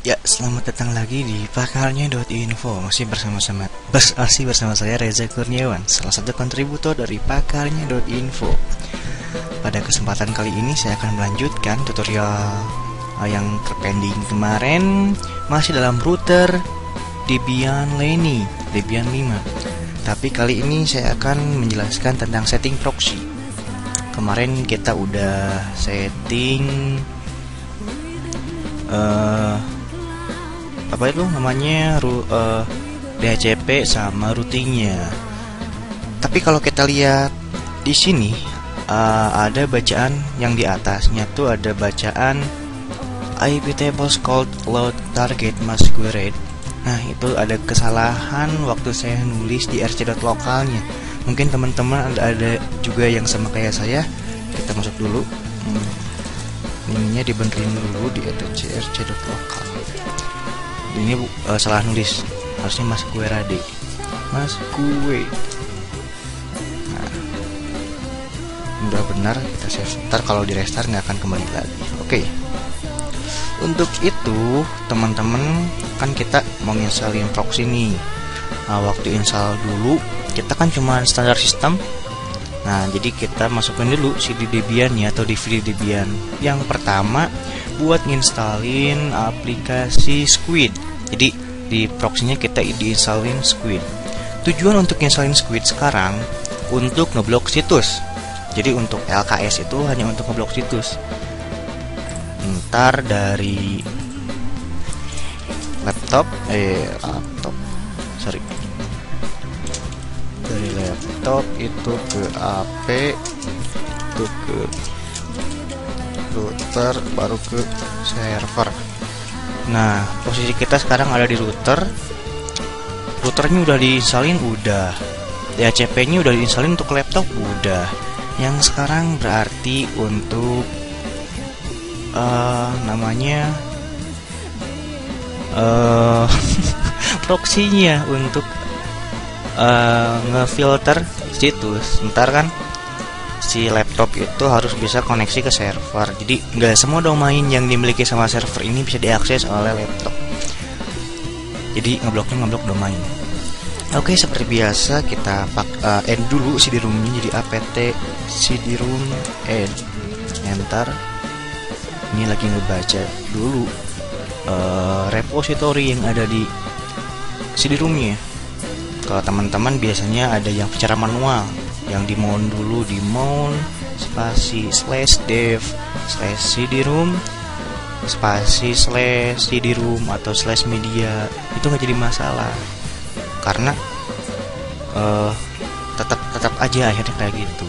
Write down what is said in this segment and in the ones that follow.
Ya, selamat datang lagi di pakarnya.info. Masih bersama saya Reza Kurniawan, salah satu kontributor dari pakarnya.info. Pada kesempatan kali ini saya akan melanjutkan tutorial yang terpending kemarin, masih dalam router Debian Leni, Debian 5. Tapi kali ini saya akan menjelaskan tentang setting proxy. Kemarin kita udah setting apa itu namanya DHCP sama routingnya. Tapi kalau kita lihat di sini ada bacaan yang di atasnya tuh ada bacaan IP tables called load target masquerade. Nah, itu ada kesalahan waktu saya nulis di rc.localnya. Mungkin teman-teman ada juga yang sama kayak saya. Kita masuk dulu. Ininya dibenerin dulu di rc.local. Ini salah nulis, harusnya masquerade. Nah, udah benar, kita save. Ntar kalau di restart nggak akan kembali lagi. Oke. Untuk itu teman-teman, kan kita mau nginstalin proxy nih. Nah, waktu install dulu kita kan cuma standar sistem. Nah, jadi kita masukin dulu CD Debian-nya atau DVD Debian. Yang pertama buat nginstalin aplikasi Squid. Jadi di proxy-nya kita diinstalin Squid. Tujuan untuk nginstalin Squid sekarang untuk ngeblok situs. Jadi untuk LKS itu hanya untuk ngeblok situs. Ntar dari dari laptop itu ke AP, itu ke router, baru ke server. Nah, posisi kita sekarang ada di router. Routernya udah diinstalin, udah. DHCP-nya udah diinstalin untuk laptop, udah. Yang sekarang berarti untuk namanya proxy-nya untuk ngefilter situs. Ntar kan si laptop itu harus bisa koneksi ke server. Jadi nggak semua domain yang dimiliki sama server ini bisa diakses oleh laptop. Jadi ngeblok domain. Oke, seperti biasa kita add dulu cd-romnya jadi apt cd-rom add. Enter. Ini lagi ngebaca dulu repository yang ada di cd-romnya. Kalau teman-teman biasanya ada yang secara manual, yang di mount dulu, di mount spasi /dev /cd-rom spasi /cd-rom atau /media. Itu nggak jadi masalah karena tetap aja akhirnya kayak gitu.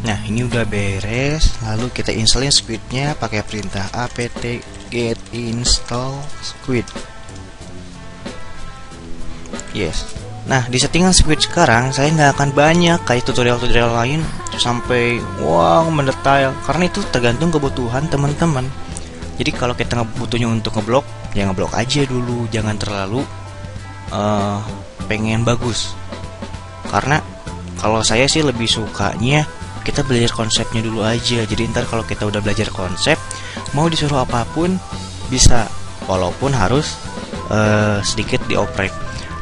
Nah, ini udah beres. Lalu kita installin Squid-nya pakai perintah apt get install Squid. Yes. Nah, di settingan Squid sekarang saya nggak akan banyak kayak tutorial-tutorial lain sampai mendetail, karena itu tergantung kebutuhan teman-teman. Jadi kalau kita butuhnya untuk ngeblok, ya ngeblok aja dulu, jangan terlalu pengen bagus. Karena kalau saya sih lebih sukanya kita belajar konsepnya dulu aja. Jadi ntar kalau kita udah belajar konsep, mau disuruh apapun bisa, walaupun harus sedikit dioprek.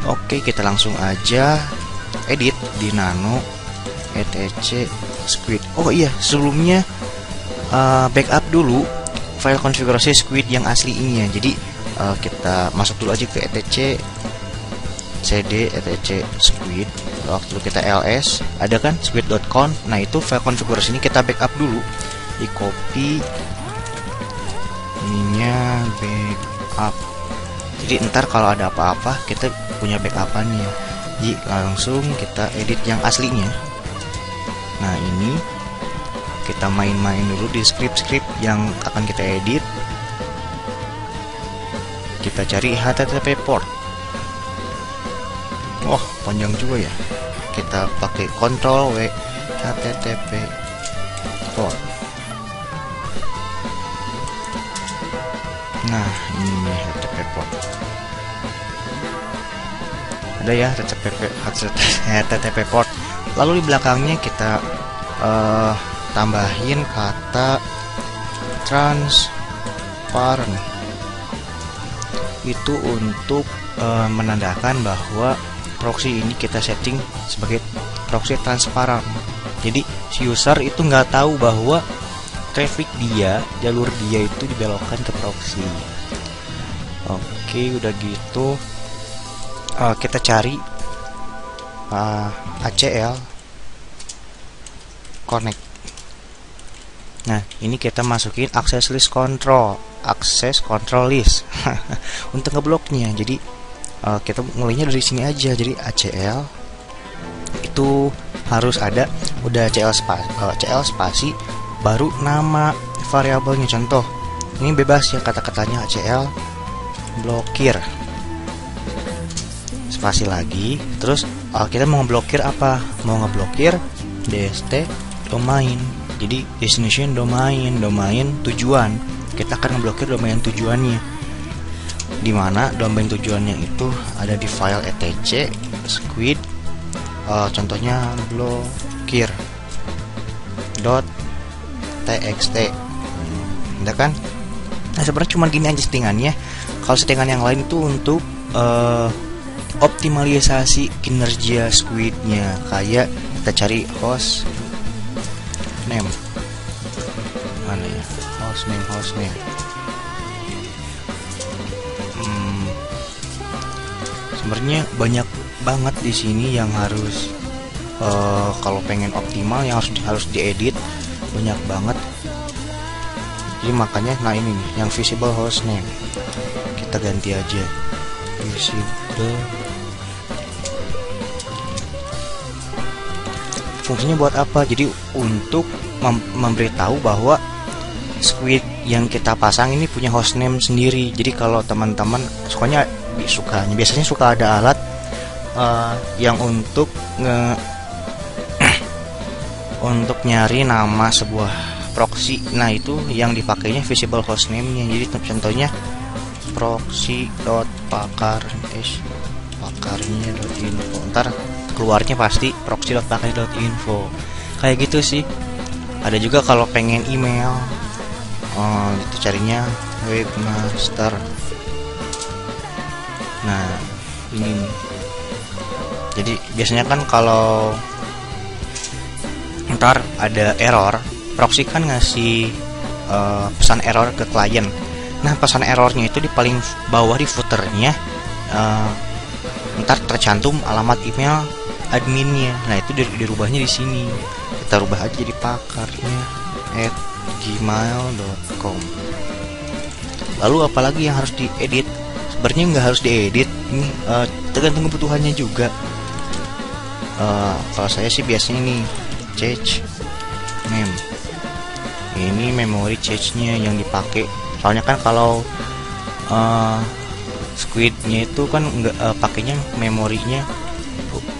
Oke, kita langsung aja edit di nano etc squid. Oh iya, sebelumnya backup dulu file konfigurasi Squid yang aslinya. Jadi kita masuk dulu aja ke etc cd etc squid. Waktu kita ls ada kan squid.conf. Nah, itu file konfigurasi ini kita backup dulu, di copy ininya backup. Jadi ntar kalau ada apa-apa kita punya backupannya. Jadi langsung kita edit yang aslinya. Nah, ini kita main-main dulu di script yang akan kita edit. Kita cari HTTP port. Wah, panjang juga ya. Kita pakai Ctrl W HTTP port. Nah, ini HTTP port. Ada ya HTTP port. Lalu di belakangnya kita tambahin kata transparent. Itu untuk menandakan bahwa proxy ini kita setting sebagai proxy transparan. Jadi si user itu nggak tahu bahwa traffic dia, jalur dia itu dibelokkan ke proxy. Oke, udah gitu kita cari ACL connect. Nah, ini kita masukin access control list untuk ngebloknya. Jadi kita mulainya dari sini aja. Jadi ACL itu harus ada udah CL spasi baru nama variabelnya. Contoh, ini bebas ya kata-katanya ACL blokir spasi lagi. Terus kita mau ngeblokir apa? Mau ngeblokir DST domain. Jadi destination domain tujuan. Kita akan ngeblokir domain tujuannya. Dimana domain tujuannya itu ada di file etc squid. Contohnya blokir .txt. Udah kan? Nah, sebenarnya cuma gini aja settingannya. Kalau settingan yang lain itu untuk optimalisasi kinerja squidnya. Kayak kita cari host name. Mana ya? Host name. Sebenarnya banyak banget di sini yang harus kalau pengen optimal yang harus diedit, banyak banget. Jadi makanya ini nih yang visible host name kita ganti aja visible. Fungsinya buat apa? Jadi untuk memberitahu bahwa squid yang kita pasang ini punya hostname sendiri. Jadi kalau teman-teman biasanya suka ada alat yang untuk untuk nyari nama sebuah proxy. Nah, itu yang dipakainya visible hostname-nya. Jadi contohnya proxy.pakarnya.info. Ntar keluarnya pasti proxy.pakar.info. Kayak gitu sih. Ada juga kalau pengen email, itu carinya webmaster. Nah, ini nih. Jadi biasanya kan kalau ntar ada error, proxy kan ngasih pesan error ke klien. Nah, pesan errornya itu di paling bawah di footernya ntar tercantum alamat email adminnya. Nah, itu dirubahnya di sini. Kita rubah aja jadi pakarnya @gmail.com. Lalu apalagi yang harus diedit? Sebenarnya nggak harus diedit. Ini tergantung kebutuhannya juga. Kalau saya sih biasanya nih cache name. Ini memori cache-nya yang dipakai. Soalnya kan kalau squid-nya itu kan nggak pakainya memorinya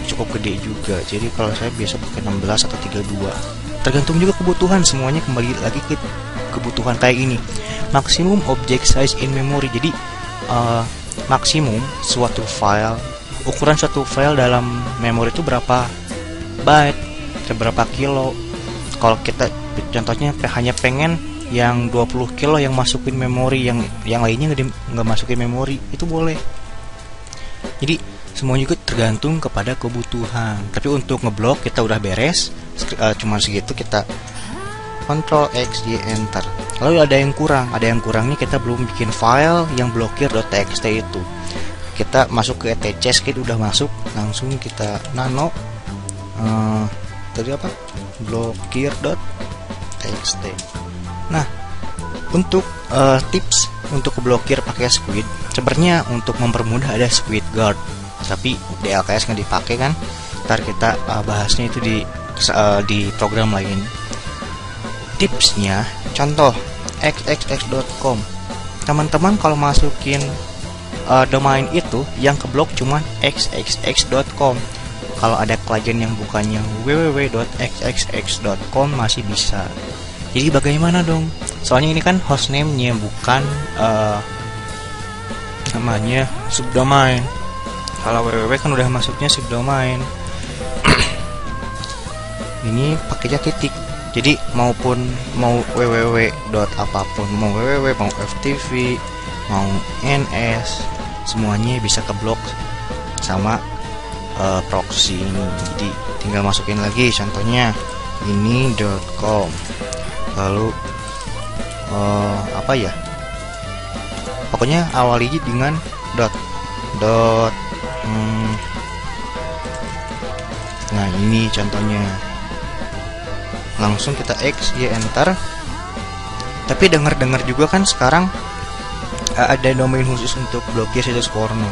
cukup gede juga. Jadi kalau saya biasa pakai 16 atau 32. Tergantung juga kebutuhan. Semuanya kembali lagi ke kebutuhan. Kayak ini maksimum object size in memory. Jadi maksimum suatu file, ukuran suatu file dalam memori itu berapa byte, berapa kilo. Kalau kita contohnya hanya pengen yang 20 kilo yang masukin memori, yang lainnya nggak masukin memori, itu boleh. Jadi semua juga tergantung kepada kebutuhan. Tapi untuk ngeblok kita udah beres, cuma segitu. Kita Ctrl X Y enter. Lalu ada yang kurangnya kita belum bikin file yang blokir.txt itu. Kita masuk ke etc squid, udah masuk, langsung kita nano tadi apa? blokir.txt. Nah, untuk tips untuk blokir pakai squid, sebenarnya untuk mempermudah ada squid guard. Tapi di LKS nggak dipakai kan? Ntar kita bahasnya itu di program lain. Tipsnya, contoh xxx.com. Teman-teman kalau masukin domain itu yang keblok cuma xxx.com. Kalau ada klien yang bukannya www.xxx.com masih bisa. Jadi bagaimana dong? Soalnya ini kan hostname-nya bukan namanya subdomain. Kalau www kan udah masuknya subdomain. ini pakainya titik. Jadi mau www dot apapun, mau www, mau ftv, mau ns, semuanya bisa keblok sama proxy ini. Jadi tinggal masukin lagi contohnya ini.com, lalu apa ya, pokoknya awali dengan dot. Nah ini contohnya, langsung kita X Y enter. Tapi dengar juga kan sekarang ada domain khusus untuk blokir situs porno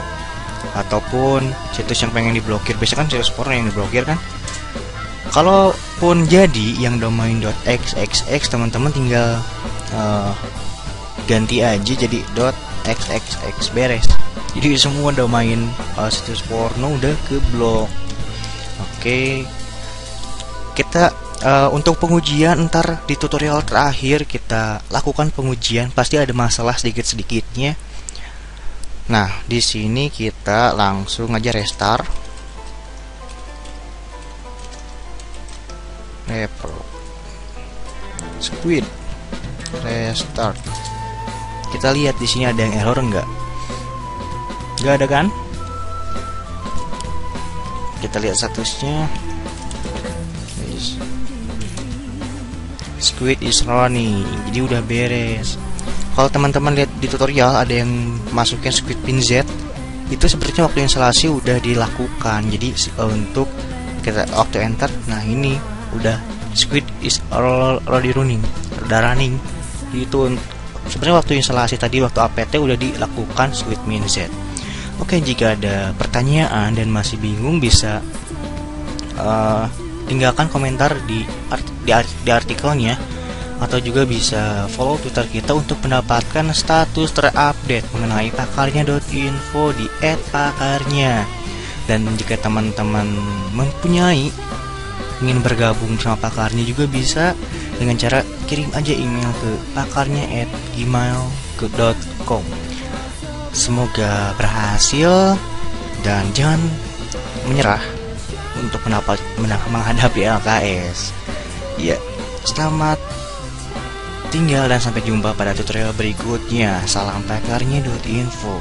ataupun situs yang pengen diblokir. Biasanya kan situs porno yang diblokir kan. Kalaupun jadi yang domain .xxx, teman-teman tinggal ganti aja jadi .xxx, beres. Jadi semua domain situs porno udah keblok. Oke, kita untuk pengujian ntar di tutorial terakhir kita lakukan pengujian, pasti ada masalah sedikit-sedikitnya. Nah, di sini kita langsung aja restart. Squid restart. Kita lihat di sini ada yang error enggak? Enggak ada kan? Kita lihat statusnya. Squid is running, jadi udah beres. Kalau teman-teman lihat di tutorial ada yang masukin Squid Pin Z, itu sebenarnya waktu instalasi udah dilakukan. Jadi untuk kita waktu enter, nah ini udah Squid is already running, udah running. Itu sebenarnya waktu instalasi tadi, waktu apt udah dilakukan Squid Pin Z. Oke, jika ada pertanyaan dan masih bingung bisa tinggalkan komentar di artikelnya, atau juga bisa follow Twitter kita untuk mendapatkan status terupdate mengenai pakarnya.info di @pakarnya. Dan jika teman-teman mempunyai ingin bergabung sama pakarnya juga bisa dengan cara kirim aja email ke pakarnya@gmail.com. Semoga berhasil dan jangan menyerah untuk menghadapi LKS. Ya, selamat tinggal dan sampai jumpa pada tutorial berikutnya. Salam pakarnya.info.